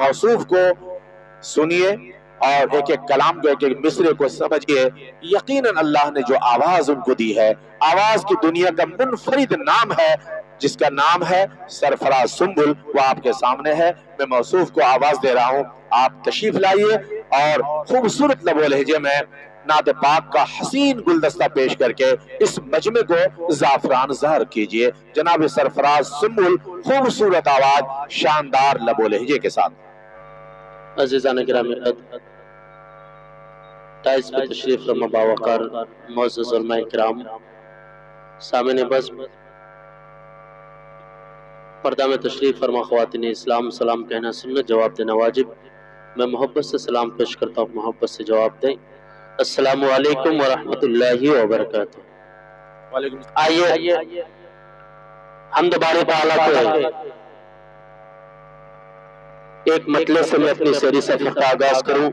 मौसूफ को सुनिए और एक एक कलाम को, एक एक मिसरे को समझिए। यकीनन अल्लाह ने जो आवाज उनको दी है, आवाज की दुनिया का मुनफरिद नाम है, जिसका नाम है सरफराज सुंबुल, वो आपके सामने है। मैं मौसूफ को आवाज दे रहा हूँ, आप तशरीफ लाइए और खूबसूरत लबो लहजे में नात पाक का हसीन गुलदस्ता पेश करके इस मजमे को जाफरान ज़हर कीजिए। जनाब सरफराज सुंबुल, खूबसूरत आवाज, शानदार लबो लहजे के साथ। अज़ीज़ान गिरामी ताइज़ पे तशरीफ फरमा बावकार मुअज़्ज़ज़ उलमा किराम, सामने बस पर्दा में तशरीफ फरमा ख़वातीन इस्लाम, सलाम कहना सुन्नत, जवाब देना वाजिब। मैं मोहब्बत से सलाम पेश करता हूँ, मोहब्बत से जवाब दें। अस्सलामु अलैकुम व रहमतुल्लाहि व बरकातुहू। आइए हम्द बारी ताला को एक मतले से मैं अपनी शेरी सफ़र का आगाज करूँ।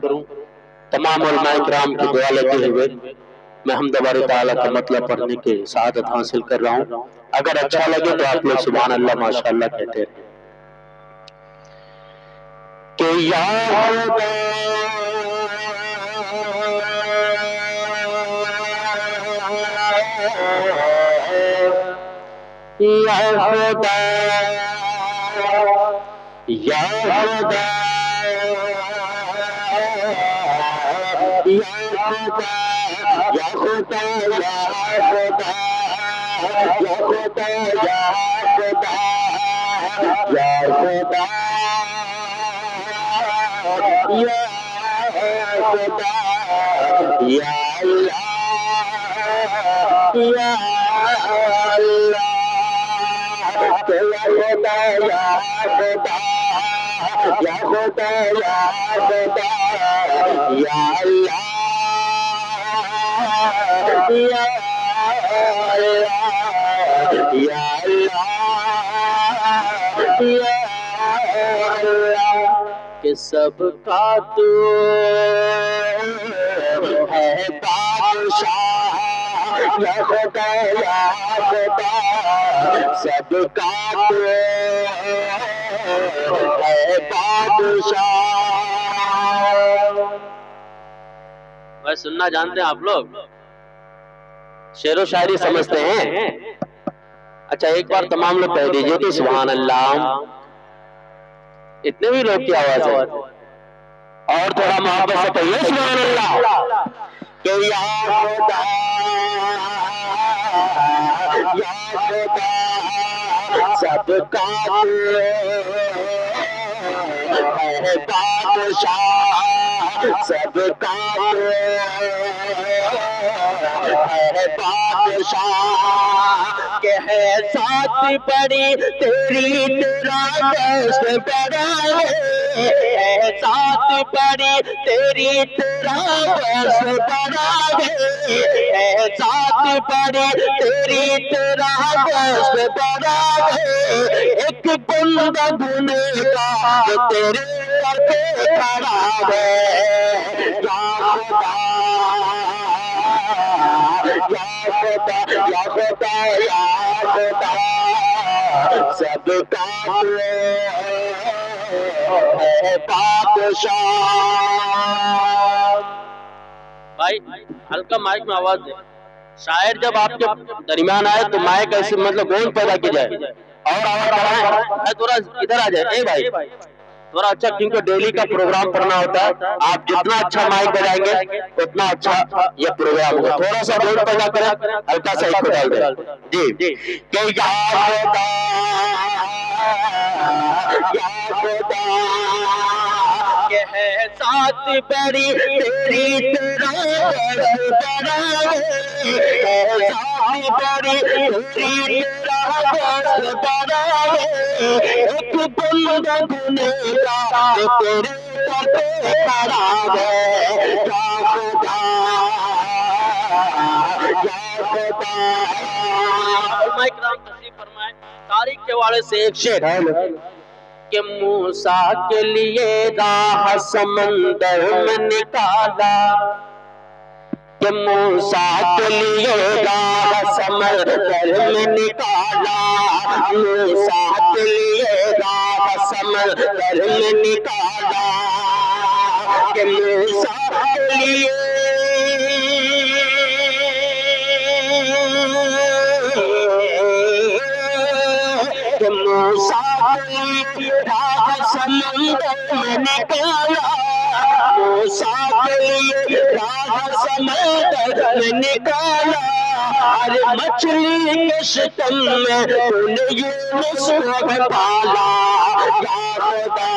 तमाम उलमा किराम की दुआ लेते हुए मैं हम्द बारी ताला का मतलब पढ़ने की सआदत हासिल कर रहा हूँ। अगर अच्छा लगे तो आप लोग सुभान अल्लाह माशाअल्लाह कहते रहें। कि या खुदा या खुदा या खुदा या खुदा या खुदा या खुदा या खुदा या अल्लाह या अल्लाह या खुदा या खुदा या खुदा या खुदा या अल्लाह या अल्लाह या अल्लाह या अल्लाह कि सबका तू है बादशाह या खुदा या खुदा सबका तू है बादशाह। भाई सुनना जानते हैं आप लोग? शेरो शायरी समझते हैं? अच्छा एक बार तमाम लोग कह दीजिए कि सुभान अल्लाह। इतने भी लोग की आवाज है। और थोड़ा मोहब्बत से कहिए सुभान अल्लाह। कि या खुदा या खुदा सबका है बादशाह सबका है बादशाह के है साथ बड़ी तेरी तेरा कैसे बड़ा है साथ बड़ी तेरी तेरा कैसे बड़ा है साथ बड़ी तेरी तेरा कैसे बड़ा है एक बंदा गुनेगा तेरे करके खड़ा है या खुदा या खुदा या खुदा सबका है बादशाह। भाई हल्का माइक में आवाज दे। शायर जब आपके दरमियान आए तो माइक ऐसे मतलब गोल पैदा की जाए और आवाज बढ़ाएं। थोड़ा इधर आ जाए। ए भाई थोड़ा अच्छा, क्योंकि डेली का प्रोग्राम करना होता है। आप जितना अच्छा माइक बजाएंगे उतना अच्छा ये प्रोग्राम होगा। थोड़ा सा गोल पैदा करें, हल्का सा एक डाल दें जी। कि या खुदा के है साथ बड़ी तेरी तेरा बड़ा है साथ बड़ी तेरी तेरा बड़ा है एक बंदा गुनेगा तेरे करके खड़ा है या खुदा या खुदा। माइक नाम तशरीफ फरमाए। तारीख के वाले से एक शेर है कि मूसा के लिए राह समंदर में निकाला कि मूसा के लिए राह समंदर में निकाला मूसा के लिए राह समंदर में निकाला कि मूसा के लिए मूसा समंदर में निकाला, मूसा के लिए समंदर में निकाला। अरे मछली के शिकम में तूने यूनुस को पाला। या खुदा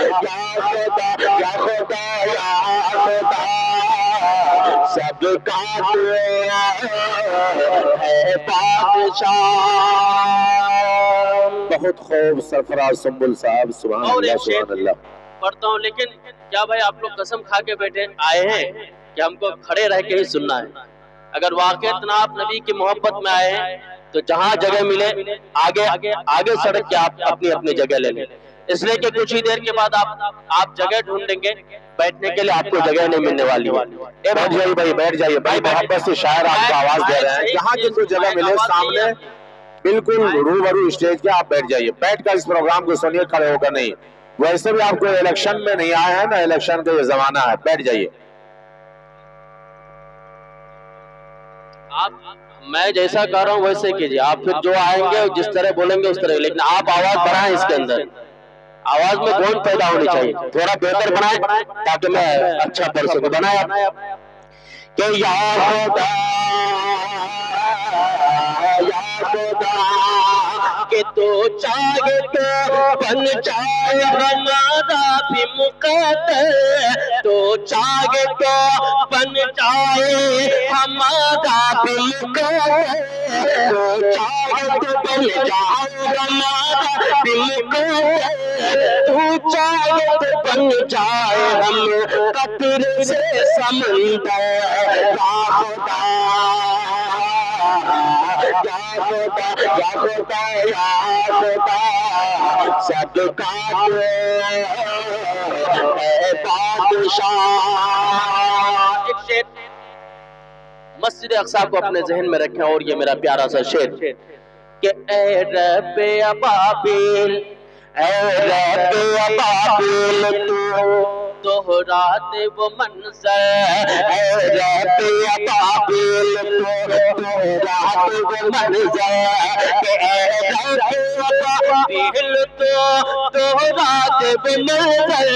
या खुदा या खुदा या खुदा, सबका है बादशाह। बहुत खूब सरफराज सुंबुल साहब, सुभान अल्लाह सुभान अल्लाह। पढ़ता हूँ, लेकिन क्या भाई आप लोग कसम खा के बैठे आए हैं कि हमको खड़े रह के ही सुनना है? अगर वाकईतन आप नबी की मोहब्बत में आए हैं तो जहाँ जगह मिले आगे आगे आगे सड़क के आप अपनी अपनी जगह ले लें, इसलिए कि कुछ ही देर के बाद आप जगह ढूंढेंगे, बैठने के लिए आपको जगह नहीं मिलने वाली है। बैठ जाइए भाई, बैठ जाइए भाई, मोहब्बत से शायर आपको आवाज दे रहे हैं। जहाँ जिनको जगह मिले सामने बिल्कुल रूबरू स्टेज के आप बैठ जाइए, बैठकर इस प्रोग्राम को सुनिए, खड़े होकर नहीं। वैसे भी आपको इलेक्शन में नहीं आए हैं ना, इलेक्शन का ये जमाना है, बैठ जाइए। आप मैं जैसा कर रहा हूँ वैसे कीजिए, आप फिर जो आएंगे जिस तरह बोलेंगे उस तरह, लेकिन आप आवाज बढ़ाएं, इसके अंदर आवाज में गौन पैदा होनी चाहिए, थोड़ा बेहतर बनाए ताकि मैं अच्छा पढ़ सकूं। बनाया कि या खुदा कि तो चाहे तो बन जाए हमारा भी मुकद्दर, तो चाहे तो बन जाए हमारा भी मुकद्दर, तो चाहे तो बन जाए हमारा भी मुकद्दर, तू चाहे तो बन जाए हम कतरे से समंदर। या खुदा या खुदा या खुदा, सबका है बादशाह। एक शेर मस्जिद अक्सा को अपने जहन में रखें, और ये मेरा प्यारा सा शेर कि ए रब अबाबिल, ए रब अबाबिल, तू दोहराते वो मंजर, ए रब अबाबिल, तू दोहराते वो मंजर, ए रब अबाबिल, तू दोहराते वो मंजर,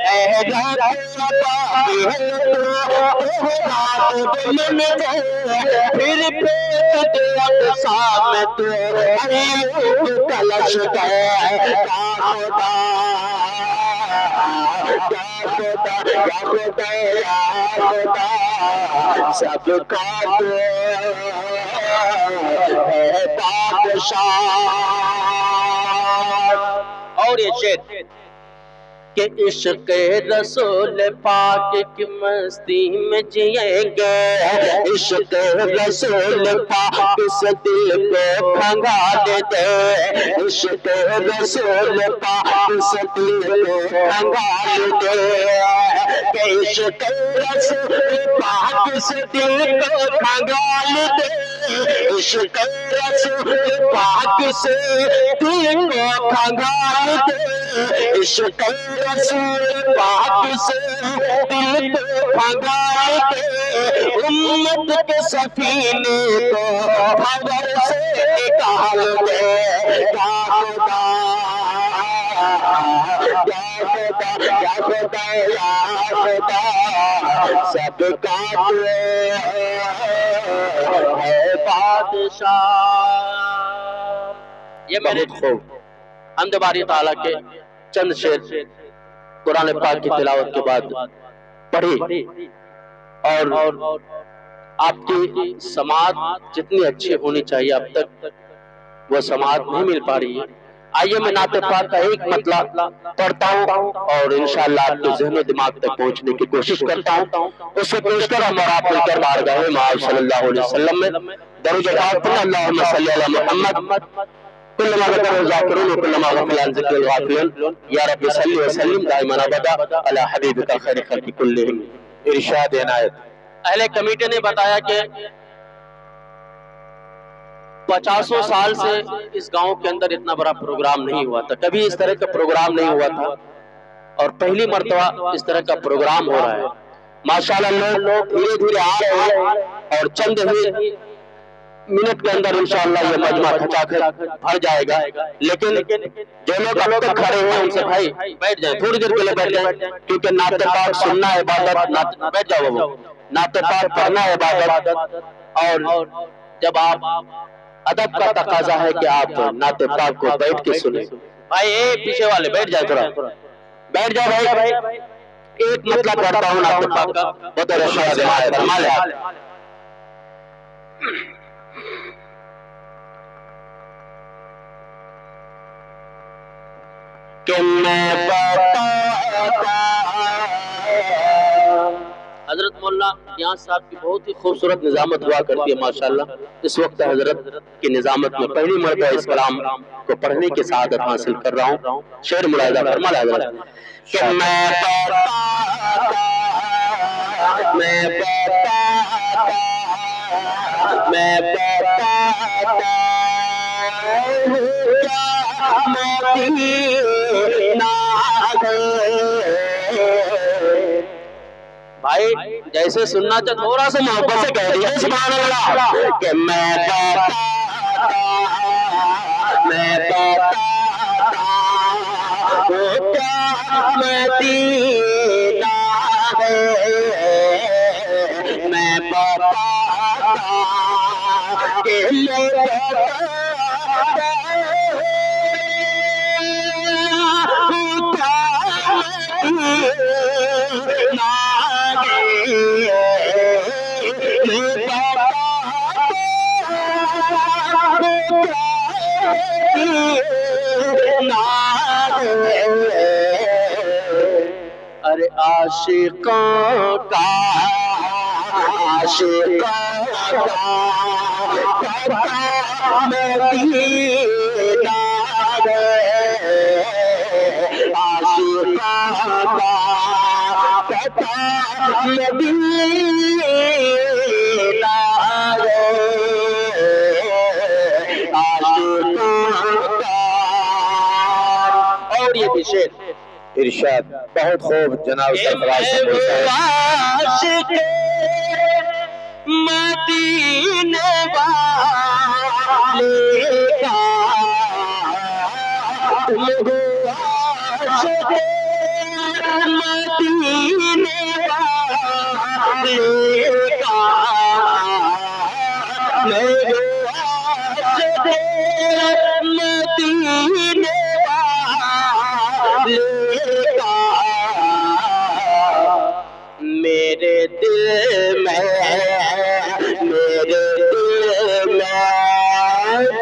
ए रब अबाबिल, तू दोहराते वो मंजर, फिर पेट अक़सा में तू अयूब कलश गए। या खुदा या खुदा या खुदा, सबका है बादशाह। और ये शेर कि इश्क़ रसूल पाक की मस्ती में जिएंगे, इश्क़ रसूल पाक से दिल को भंगा दे, इश्क़ रसूल पाक से दिल को भंगा दे, इश्क़ रसूल पाक से दिल को भंगा दे, इश्क़ रसूल पाक से दिल को भंगा दे, इश्क़ रसूल पाक से दिल को भंगा दे, उम्मत के सफीने को भंवर से निकाल दे। या खुदा या खुदा या खुदा या खुदा, सबका है बादशाह। ये मेरे हमद बारी ताला के चंद शेर कुरान पाक की तिलावत के बाद पढ़ी, और आपकी समात जितनी अच्छी होनी चाहिए अब तक वो समात नहीं मिल पा रही है। आइए मैं नाते पाक का एक मतलब पढ़ता हूँ और इंशाअल्लाह आपके ज़हन दिमाग तक पहुँचने की कोशिश करता हूँ। उससे पेशतर हम और आप मिलकर बारगाह महबूब सल्लल्लाहु अलैहि वसल्लम में दरूद पाक पढ़ें। अल्लाहुम्मा सल्ली अला मुहम्मद कुल्लमा ज़करहु ज़ाकिरून व कुल्लमा गफ़िला अन ज़िक्रिही गाफ़िलून। या रब्बी सल्लि व सल्लिम दाइमन अबदा अला हबीबिका खैरि खल्क़ि कुल्लिहिम। इरशाद इनायत। अहले कमेटी ने बताया कि 50 साल से इस गांव के अंदर इतना बड़ा प्रोग्राम नहीं हुआ था, कभी इस तरह का प्रोग्राम नहीं हुआ था। और पहली मर्तबा इस तरह का प्रोग्राम हो रहा है। माशाल्लाह लोग धीरे धीरे आ रहे हैं और चंद ही मिनट के अंदर इंशाअल्लाह ये मजमा खचाखच भर जाएगा। लेकिन जो लोग अब तक खड़े हैं उनसे भाई बैठ जाए, थोड़ी देर के लिए बैठ जाए, क्योंकि नाते पाक सुनना है इबादत। बैठ जाओ वो, नाते पाक पढ़ना है इबादत। और जब आप अदब का तकाजा है कि आप नाते पाक को बैठ के सुने। भाई पीछे वाले बैठ जाए, थोड़ा बैठ जाओ भाई। एक मतलब पढ़ता हूँ नाते पाक का, बहुत अच्छा कि मैं हजरत मौलाना नियाज़ साहब की बहुत ही खूबसूरत निजामत हुआ करती है माशाल्लाह। इस वक्त हजरत की निजामत में पहली मरतबा इस कलाम को पढ़ने की सआदत हासिल कर रहा हूँ। शेर मुलाहिजा फरमा हजरत कि भाई जैसे सुनना चाहे थोड़ा सा मोहब्बत से कह दिया सुभान अल्लाह कि मैं मदीना है, मैं अरे आशिकों का मदीना और ये शेर इरशाद बहुत खूब जनाब सरफराज से मदीने वाले का मदीने वाले का मदीने मेरे दिल में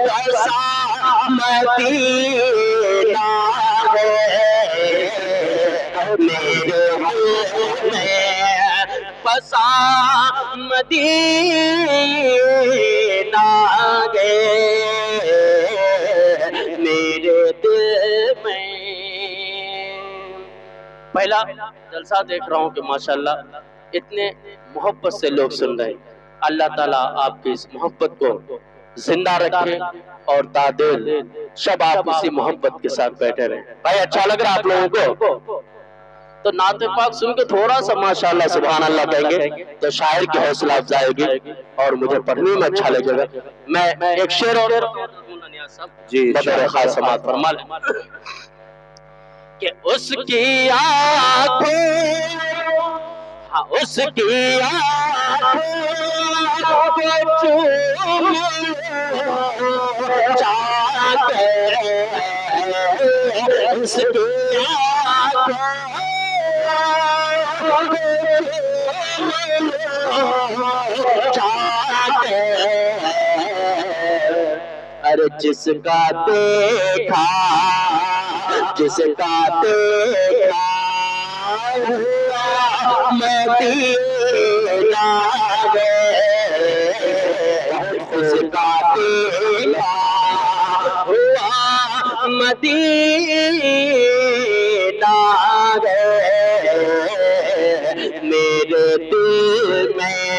बसा मदीना है, मेरे दिल में बसा मदीना है, मेरे दिल में। पहला जलसा देख रहा हूँ कि माशाल्लाह इतने मोहब्बत से लोग सुन रहे हैं। अल्लाह ताला आपकी इस मोहब्बत को जिंदा रखे और तादेल शब आप इसी मोहब्बत के साथ बैठे रहे। भाई अच्छा लग रहा है आप लोगों को? तो नाते पाक सुन के थोड़ा सा माशाल्लाह सुभान अल्लाह कहेंगे तो शायर की हौसला अफजाई होगी और मुझे पढ़ने में अच्छा लगेगा। मैं एक शेर और जी खास समात फरमा लें कि उसकी आँखों, हाँ उसकी आँखों को चूम चाहते, उसकी आँखों को चूम चाहते, अरे जिसका देखा मदीना है, उसका देखा हुआ मदीना है, मेरे दिल में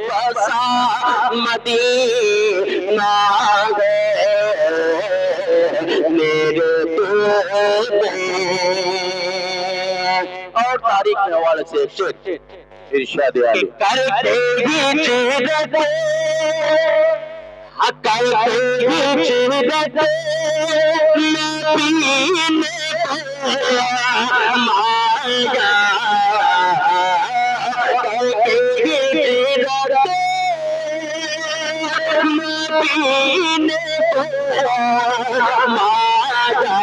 बसा मदीना है, मेरे दिल में और तारीख के हवाले से शेर इरशाद आली करते ही चिरते करते ही चिरते नबी ने माया करते ही चिरते नबी ने माया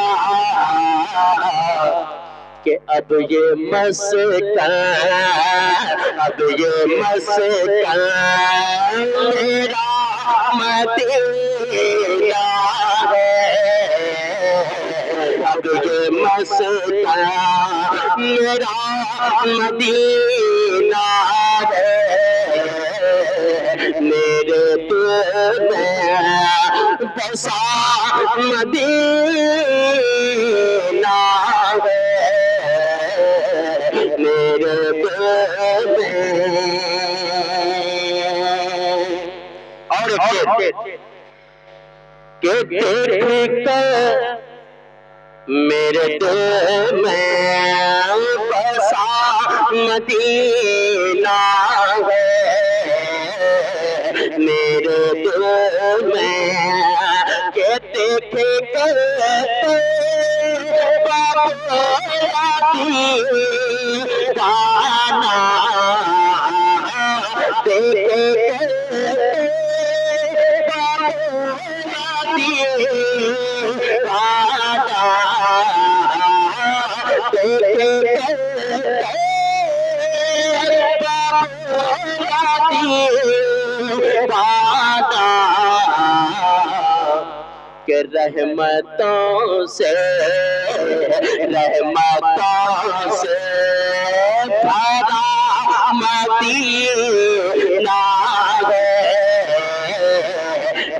कि अब ये मस्कान मेरा मदीना है, अब ये मस्कान मेरा मदीना है, मेरे दिल में बसा मदीना है, मेरे दिल में। और के देख मेरे दिल में बसा मदीना है, मेरे दिल में के देख गाना के रहमतों से भरा मदीना है,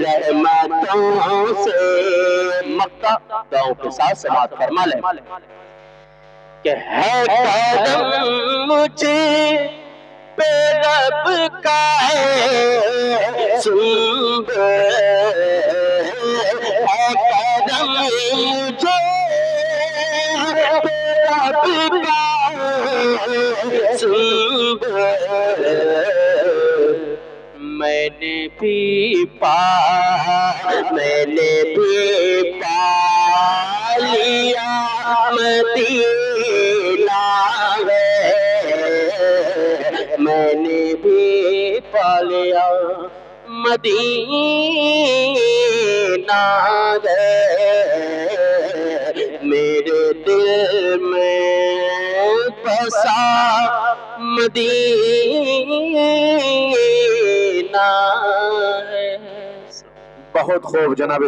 रहमतों से। मक्का गाँव के साथ समाप्त फरमा ले कि है कदम मुझे पे रब का है सुन है कदम मुझे पे रब का सुन मैंने भी पा लिया मदीना है, मैंने भी पा लिया मदीना है, मेरे दिल में बसा मदीना है। बहुत खूब जनाब।